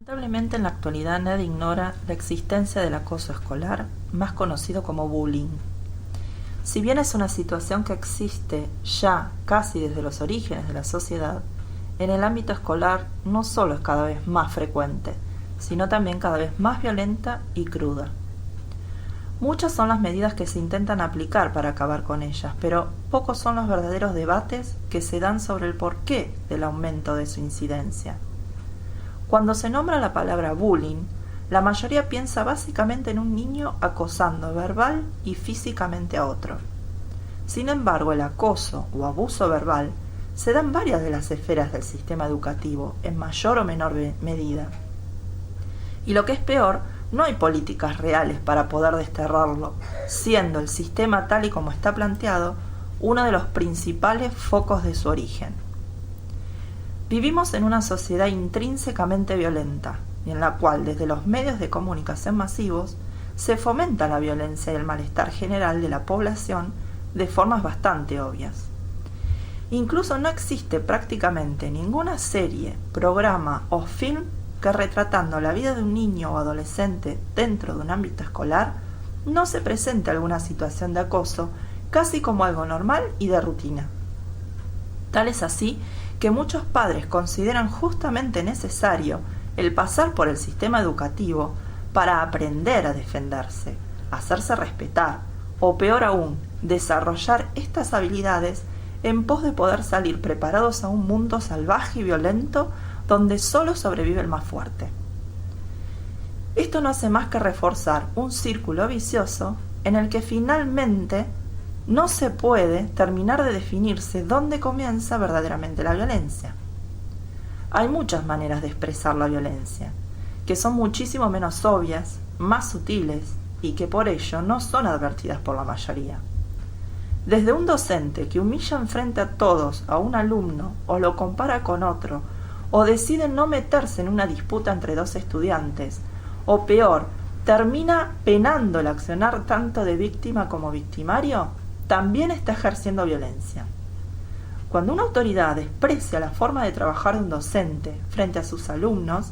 Lamentablemente en la actualidad nadie ignora la existencia del acoso escolar, más conocido como bullying. Si bien es una situación que existe ya casi desde los orígenes de la sociedad, en el ámbito escolar no solo es cada vez más frecuente, sino también cada vez más violenta y cruda. Muchas son las medidas que se intentan aplicar para acabar con ellas, pero pocos son los verdaderos debates que se dan sobre el porqué del aumento de su incidencia. Cuando se nombra la palabra bullying, la mayoría piensa básicamente en un niño acosando verbal y físicamente a otro. Sin embargo, el acoso o abuso verbal se da en varias de las esferas del sistema educativo, en mayor o menor medida. Y lo que es peor, no hay políticas reales para poder desterrarlo, siendo el sistema tal y como está planteado uno de los principales focos de su origen. Vivimos en una sociedad intrínsecamente violenta, y en la cual desde los medios de comunicación masivos se fomenta la violencia y el malestar general de la población de formas bastante obvias. Incluso no existe prácticamente ninguna serie, programa o film que retratando la vida de un niño o adolescente dentro de un ámbito escolar no se presente alguna situación de acoso casi como algo normal y de rutina. Tal es así que muchos padres consideran justamente necesario el pasar por el sistema educativo para aprender a defenderse, hacerse respetar o peor aún, desarrollar estas habilidades en pos de poder salir preparados a un mundo salvaje y violento donde solo sobrevive el más fuerte. Esto no hace más que reforzar un círculo vicioso en el que finalmente no se puede terminar de definirse dónde comienza verdaderamente la violencia. Hay muchas maneras de expresar la violencia, que son muchísimo menos obvias, más sutiles y que por ello no son advertidas por la mayoría. Desde un docente que humilla enfrente a todos a un alumno o lo compara con otro, o decide no meterse en una disputa entre dos estudiantes, o peor, termina penando el accionar tanto de víctima como victimario, también está ejerciendo violencia. Cuando una autoridad desprecia la forma de trabajar de un docente frente a sus alumnos,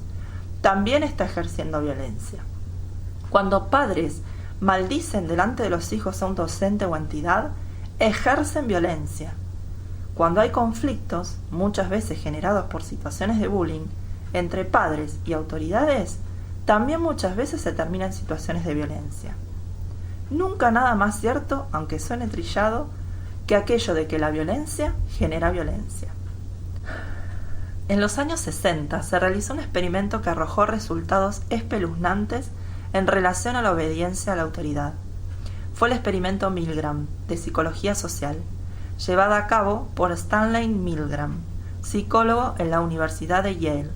también está ejerciendo violencia. Cuando padres maldicen delante de los hijos a un docente o entidad, ejercen violencia. Cuando hay conflictos, muchas veces generados por situaciones de bullying, entre padres y autoridades, también muchas veces se terminan en situaciones de violencia. Nunca nada más cierto, aunque suene trillado, que aquello de que la violencia genera violencia. En los años 60 se realizó un experimento que arrojó resultados espeluznantes en relación a la obediencia a la autoridad. Fue el experimento Milgram, de psicología social, llevado a cabo por Stanley Milgram, psicólogo en la Universidad de Yale,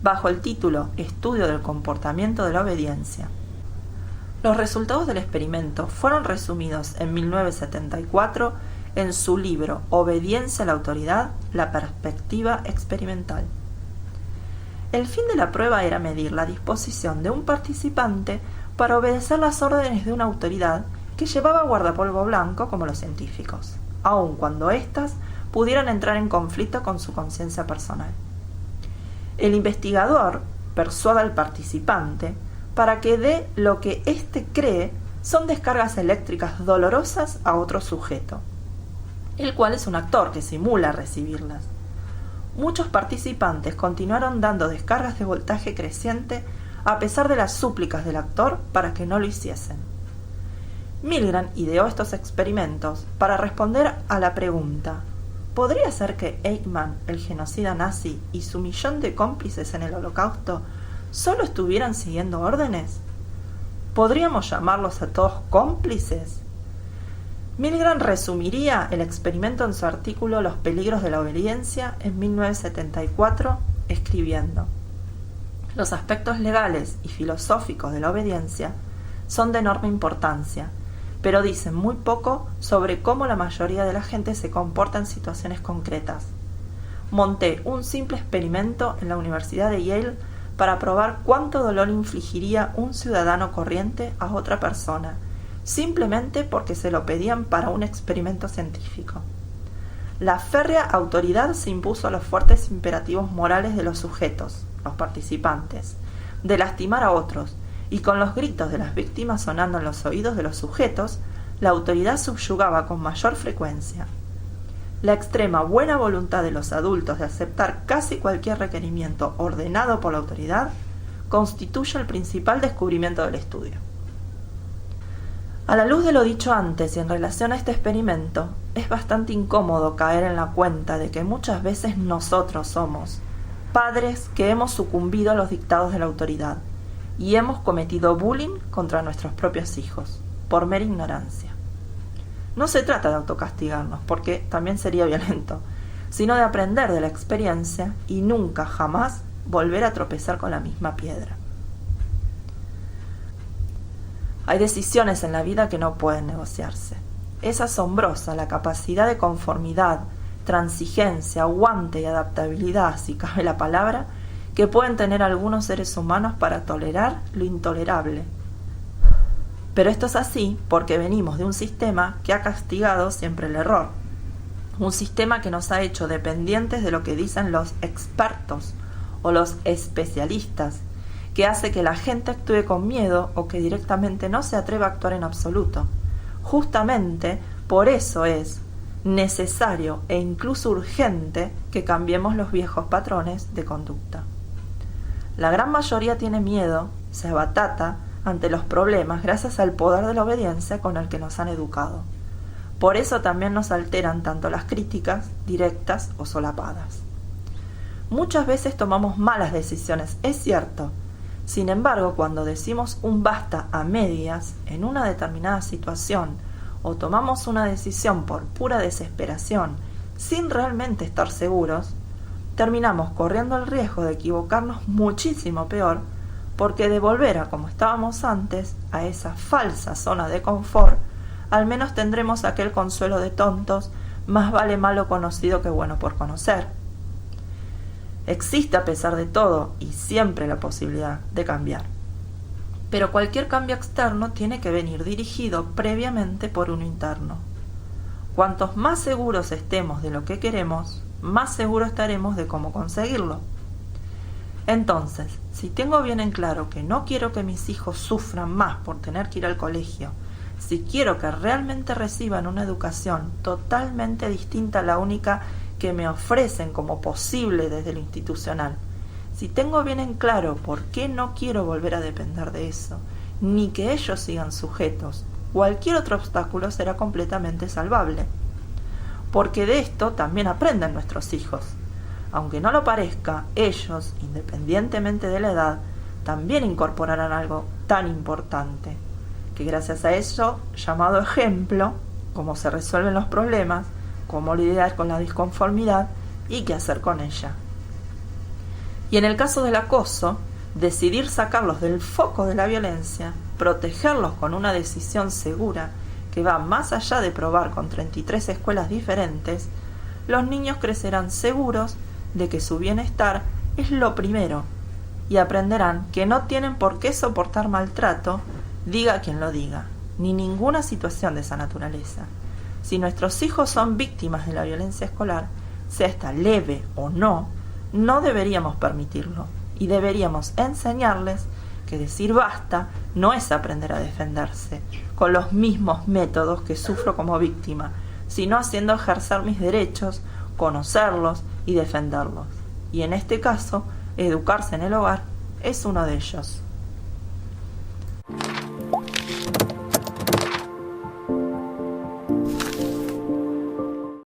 bajo el título Estudio del comportamiento de la obediencia. Los resultados del experimento fueron resumidos en 1974 en su libro Obediencia a la autoridad, la perspectiva experimental. El fin de la prueba era medir la disposición de un participante para obedecer las órdenes de una autoridad que llevaba guardapolvo blanco como los científicos, aun cuando éstas pudieran entrar en conflicto con su conciencia personal. El investigador persuade al participante para que dé lo que éste cree son descargas eléctricas dolorosas a otro sujeto, el cual es un actor que simula recibirlas. Muchos participantes continuaron dando descargas de voltaje creciente a pesar de las súplicas del actor para que no lo hiciesen. Milgram ideó estos experimentos para responder a la pregunta: ¿podría ser que Eichmann, el genocida nazi, y su millón de cómplices en el Holocausto solo estuvieran siguiendo órdenes? ¿Podríamos llamarlos a todos cómplices? Milgram resumiría el experimento en su artículo Los peligros de la obediencia en 1974, escribiendo: los aspectos legales y filosóficos de la obediencia son de enorme importancia, pero dicen muy poco sobre cómo la mayoría de la gente se comporta en situaciones concretas. Monté un simple experimento en la Universidad de Yale para probar cuánto dolor infligiría un ciudadano corriente a otra persona, simplemente porque se lo pedían para un experimento científico. La férrea autoridad se impuso a los fuertes imperativos morales de los sujetos, los participantes, de lastimar a otros, y con los gritos de las víctimas sonando en los oídos de los sujetos, la autoridad subyugaba con mayor frecuencia. La extrema buena voluntad de los adultos de aceptar casi cualquier requerimiento ordenado por la autoridad constituye el principal descubrimiento del estudio. A la luz de lo dicho antes y en relación a este experimento, es bastante incómodo caer en la cuenta de que muchas veces nosotros somos padres que hemos sucumbido a los dictados de la autoridad y hemos cometido bullying contra nuestros propios hijos, por mera ignorancia. No se trata de autocastigarnos, porque también sería violento, sino de aprender de la experiencia y nunca, jamás, volver a tropezar con la misma piedra. Hay decisiones en la vida que no pueden negociarse. Es asombrosa la capacidad de conformidad, transigencia, aguante y adaptabilidad, si cabe la palabra, que pueden tener algunos seres humanos para tolerar lo intolerable. Pero esto es así porque venimos de un sistema que ha castigado siempre el error. Un sistema que nos ha hecho dependientes de lo que dicen los expertos o los especialistas, que hace que la gente actúe con miedo o que directamente no se atreva a actuar en absoluto. Justamente por eso es necesario e incluso urgente que cambiemos los viejos patrones de conducta. La gran mayoría tiene miedo, se abatata ante los problemas gracias al poder de la obediencia con el que nos han educado. Por eso también nos alteran tanto las críticas directas o solapadas. Muchas veces tomamos malas decisiones, es cierto. Sin embargo, cuando decimos un basta a medias en una determinada situación o tomamos una decisión por pura desesperación sin realmente estar seguros, terminamos corriendo el riesgo de equivocarnos muchísimo peor, porque de volver a como estábamos antes, a esa falsa zona de confort, al menos tendremos aquel consuelo de tontos, más vale malo conocido que bueno por conocer. Existe a pesar de todo y siempre la posibilidad de cambiar. Pero cualquier cambio externo tiene que venir dirigido previamente por uno interno. Cuantos más seguros estemos de lo que queremos, más seguros estaremos de cómo conseguirlo. Entonces, si tengo bien en claro que no quiero que mis hijos sufran más por tener que ir al colegio, si quiero que realmente reciban una educación totalmente distinta a la única que me ofrecen como posible desde lo institucional, si tengo bien en claro por qué no quiero volver a depender de eso, ni que ellos sigan sujetos, cualquier otro obstáculo será completamente salvable. Porque de esto también aprenden nuestros hijos. Aunque no lo parezca, ellos, independientemente de la edad, también incorporarán algo tan importante, que gracias a eso, llamado ejemplo, cómo se resuelven los problemas, cómo lidiar con la disconformidad y qué hacer con ella. Y en el caso del acoso, decidir sacarlos del foco de la violencia, protegerlos con una decisión segura que va más allá de probar con 33 escuelas diferentes, los niños crecerán seguros de que su bienestar es lo primero y aprenderán que no tienen por qué soportar maltrato, diga quien lo diga, ni ninguna situación de esa naturaleza. Si nuestros hijos son víctimas de la violencia escolar, sea esta leve o no, no deberíamos permitirlo y deberíamos enseñarles que decir basta no es aprender a defenderse con los mismos métodos que sufro como víctima, sino haciendo ejercer mis derechos, conocerlos y defenderlos. Y en este caso, educarse en el hogar es uno de ellos.